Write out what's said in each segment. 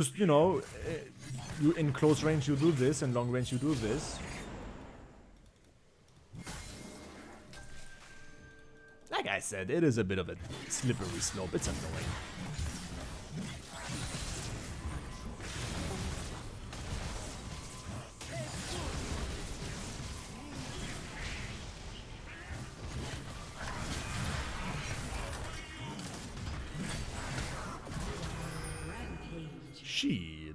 Just, you know, you in close range you do this, in long range you do this. Like I said, it is a bit of a slippery slope. It's annoying. Shit.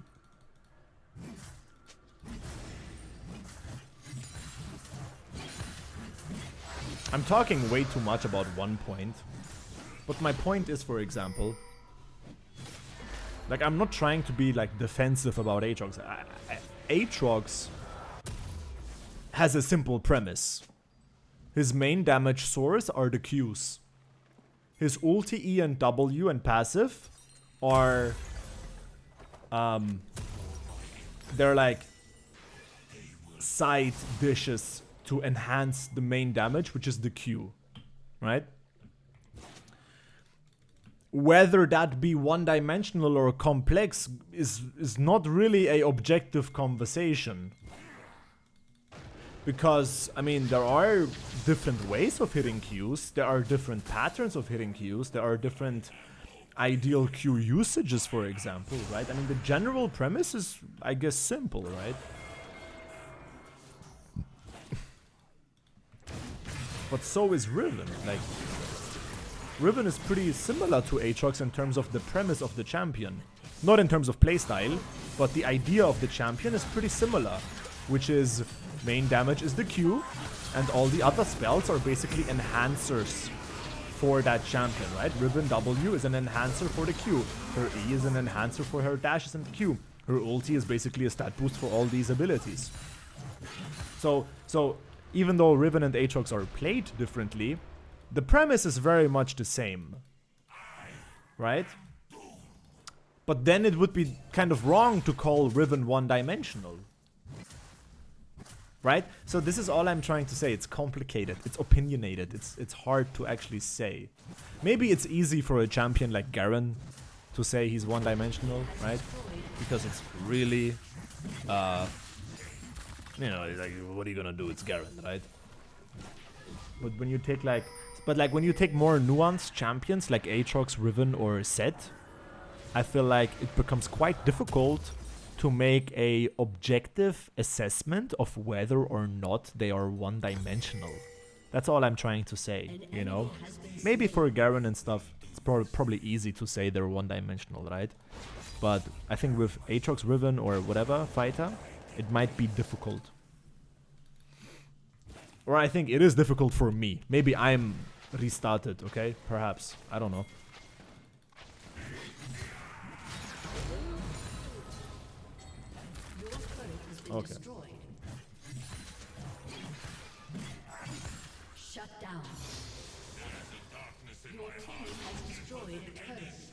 I'm talking way too much about one point. But my point is, for example, like, I'm not trying to be like defensive about Aatrox. Aatrox has a simple premise. His main damage source are the Qs. His ulti, E and W and passive are they're like side dishes to enhance the main damage, which is the Q, right? Whether that be one-dimensional or complex is not really a objective conversation. Because, I mean, there are different ways of hitting Qs, there are different patterns of hitting Qs, there are different ideal Q usages, for example, right? I mean, the general premise is, I guess, simple, right? But so is Riven. Like, Riven is pretty similar to Aatrox in terms of the premise of the champion. Not in terms of playstyle, but the idea of the champion is pretty similar. Which is, main damage is the Q, and all the other spells are basically enhancers for that champion, right? Riven W is an enhancer for the Q. Her E is an enhancer for her dashes and Q. Her ulti is basically a stat boost for all these abilities. So even though Riven and Aatrox are played differently, the premise is very much the same, right? But then it would be kind of wrong to call Riven one-dimensional, right? So this is all I'm trying to say. It's complicated, it's opinionated, it's hard to actually say. Maybe it's easy for a champion like Garen to say he's one-dimensional, right? Because it's really, you know, like, what are you gonna do? It's Garen, right? But when you take like, when you take more nuanced champions like Aatrox, Riven, or Zed, I feel like it becomes quite difficult to make a objective assessment of whether or not they are one-dimensional. That's all I'm trying to say, you know? Maybe for Garen and stuff, it's probably easy to say they're one-dimensional, right? But I think with Aatrox, Riven, or whatever fighter, it might be difficult. Or I think it is difficult for me. Maybe I'm restarted, okay? Perhaps. I don't know. Okay. Shut down. Your team has destroyed a turret.